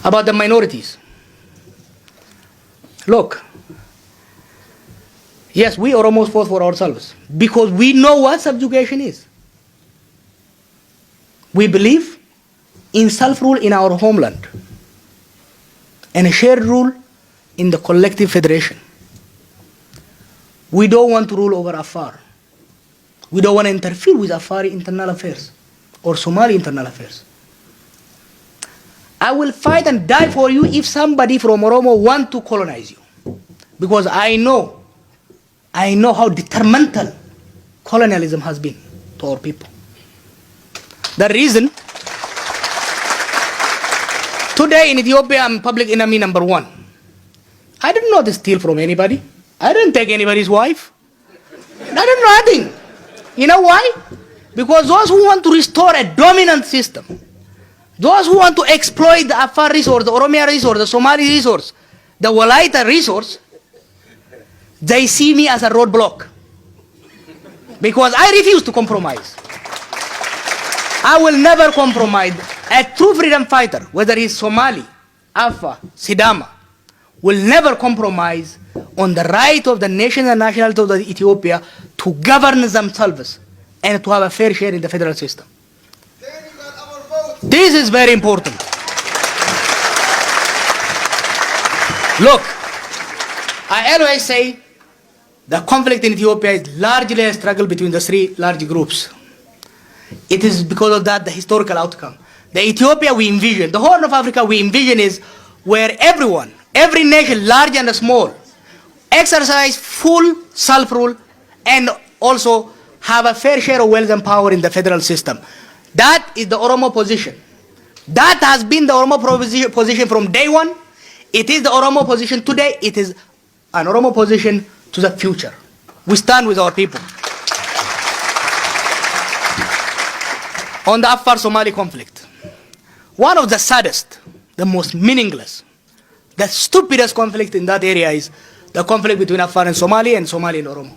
About the minorities. Look, yes, we Oromos fought for ourselves because we know what subjugation is. We believe in self-rule in our homeland and a shared rule in the collective federation. We don't want to rule over Afar. We don't want to interfere with Afari internal affairs or Somali internal affairs. I will fight and die for you if somebody from Oromo want to colonize you. Because I know how detrimental colonialism has been to our people. The reason, today in Ethiopia I'm public enemy number 1. I did not steal from anybody. I didn't take anybody's wife. I did nothing. You know why? Because those who want to restore a dominant system, those who want to exploit the Afar resource, the Oromia resource, the Somali resource, the Walaita resource, they see me as a roadblock. Because I refuse to compromise. I will never compromise. A true freedom fighter, whether he's Somali, Afar, Sidama, will never compromise on the right of the nation and nationality of Ethiopia to govern themselves and to have a fair share in the federal system. This is very important. Look, I always say the conflict in Ethiopia is largely a struggle between the 3 large groups. It is because of that the historical outcome. The Ethiopia we envision, the Horn of Africa we envision is where everyone, every nation, large and small, exercise full self-rule and also have a fair share of wealth and power in the federal system. That is the Oromo position. That has been the Oromo position from day 1. It is the Oromo position today. It is an Oromo position to the future. We stand with our people. On the Afar-Somali conflict, one of the saddest, the most meaningless, the stupidest conflict in that area is the conflict between Afar and Somali and Oromo.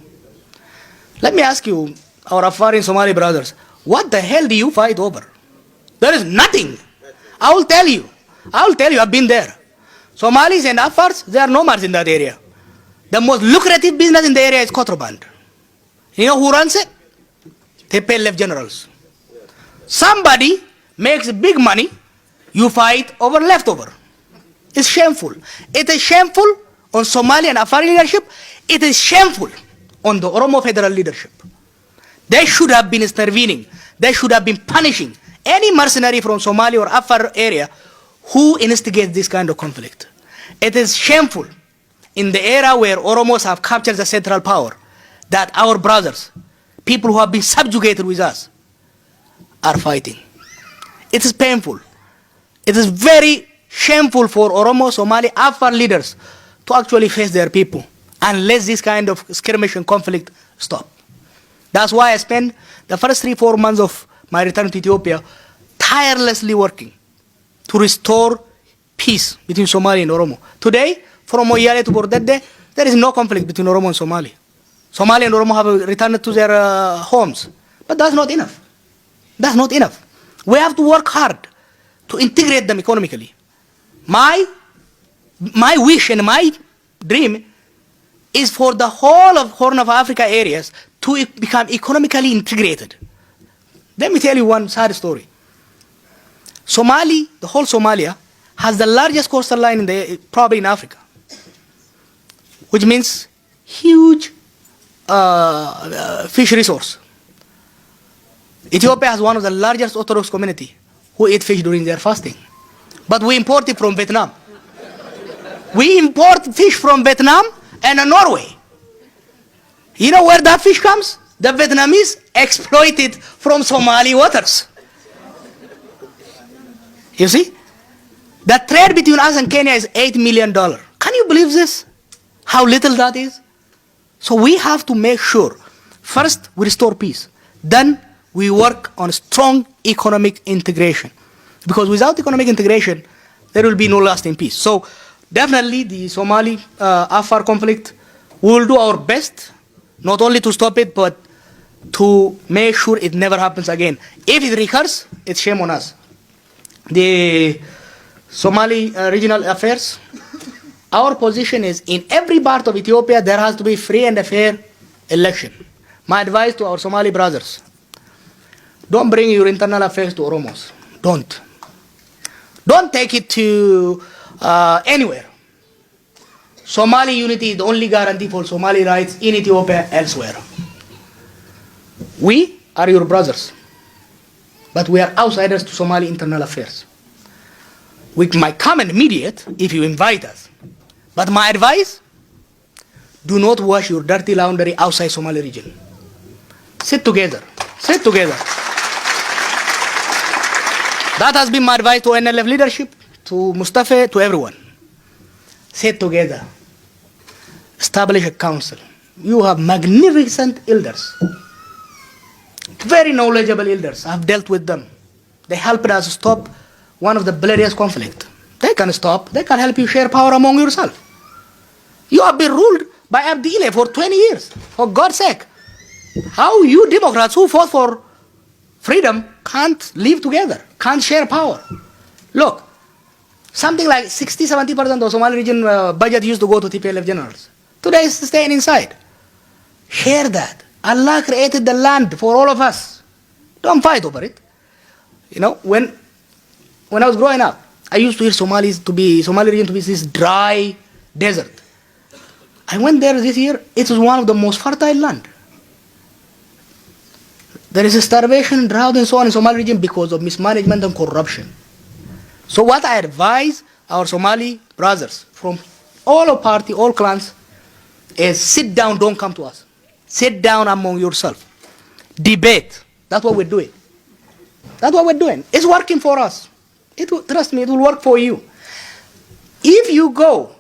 Let me ask you, our Afar and Somali brothers, what the hell do you fight over? There is nothing. I will tell you, I've been there. Somalis and Afars, they are nomads in that area. The most lucrative business in the area is contraband. You know who runs it? They pay left generals. Somebody makes big money, you fight over leftover. It's shameful. It is shameful on Somali and Afar leadership. It is shameful on the Oromo federal leadership. They should have been intervening. They should have been punishing any mercenary from Somali or Afar area who instigates this kind of conflict. It is shameful in the era where Oromos have captured the central power that our brothers, people who have been subjugated with us, are fighting. It is painful. It is very shameful for Oromo, Somali, Afar leaders to actually face their people unless this kind of skirmish and conflict stop. That's why I spent the first 3-4 months of my return to Ethiopia tirelessly working to restore peace between Somali and Oromo. Today, from Moyale to Bordede, there is no conflict between Oromo and Somali. Somali and Oromo have returned to their homes. But that's not enough. That's not enough. We have to work hard to integrate them economically. My wish and my dream is for the whole of Horn of Africa areas to become economically integrated. Let me tell you one sad story. The whole Somalia, has the largest coastal line probably in Africa, which means huge fish resource. Ethiopia has one of the largest Orthodox community who eat fish during their fasting. But we import it from Vietnam. We import fish from Vietnam and Norway. You know where that fish comes? The Vietnamese exploit it from Somali waters. You see? The trade between us and Kenya is $8 million. Can you believe this? How little that is? So we have to make sure, first we restore peace. Then we work on strong economic integration. Because without economic integration, there will be no lasting peace. So definitely the Somali-Afar conflict, we will do our best, not only to stop it, but to make sure it never happens again. If it recurs, it's shame on us. The Somali regional affairs. Our position is in every part of Ethiopia there has to be free and fair election. My advice to our Somali brothers, don't bring your internal affairs to Oromos. Don't. Don't take it to anywhere. Somali unity is the only guarantee for Somali rights in Ethiopia elsewhere. We are your brothers, but we are outsiders to Somali internal affairs. We might come and mediate if you invite us. But my advice, do not wash your dirty laundry outside Somali region. Sit together. Sit together. That has been my advice to NLF leadership, to Mustafa, to everyone. Sit together. Establish a council. You have magnificent elders. Very knowledgeable elders. I've dealt with them. They helped us stop one of the bloodiest conflict. They can stop. They can help you share power among yourself. You have been ruled by Abdile for 20 years. For God's sake. How you Democrats who fought for freedom can't live together, can't share power. Look, something like 60-70% of Somali region budget used to go to TPLF generals. Today is staying inside. Share that. Allah created the land for all of us. Don't fight over it. You know, when I was growing up, I used to hear Somali region to be this dry desert. I went there this year. It was one of the most fertile land. There is a starvation, drought, and so on in Somali region because of mismanagement and corruption. So what I advise our Somali brothers from all parties, all clans, is sit down, don't come to us. Sit down among yourself. Debate. That's what we're doing. That's what we're doing. It's working for us. Trust me, it will work for you. If you go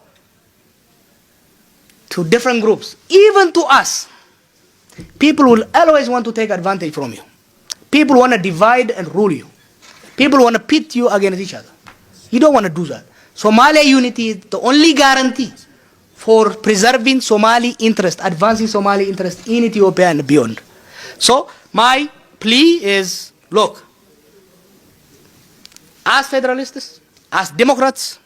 to different groups, even to us, people will always want to take advantage from you. People want to divide and rule you. People want to pit you against each other. You don't want to do that. Somalia unity is the only guarantee for preserving Somali interest, advancing Somali interest in Ethiopia and beyond. So my plea is, look, as federalists, as Democrats,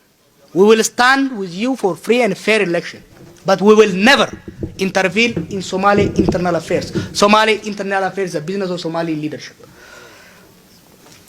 we will stand with you for free and fair election. But we will never intervene in Somali internal affairs. Somali internal affairs is a business of Somali leadership.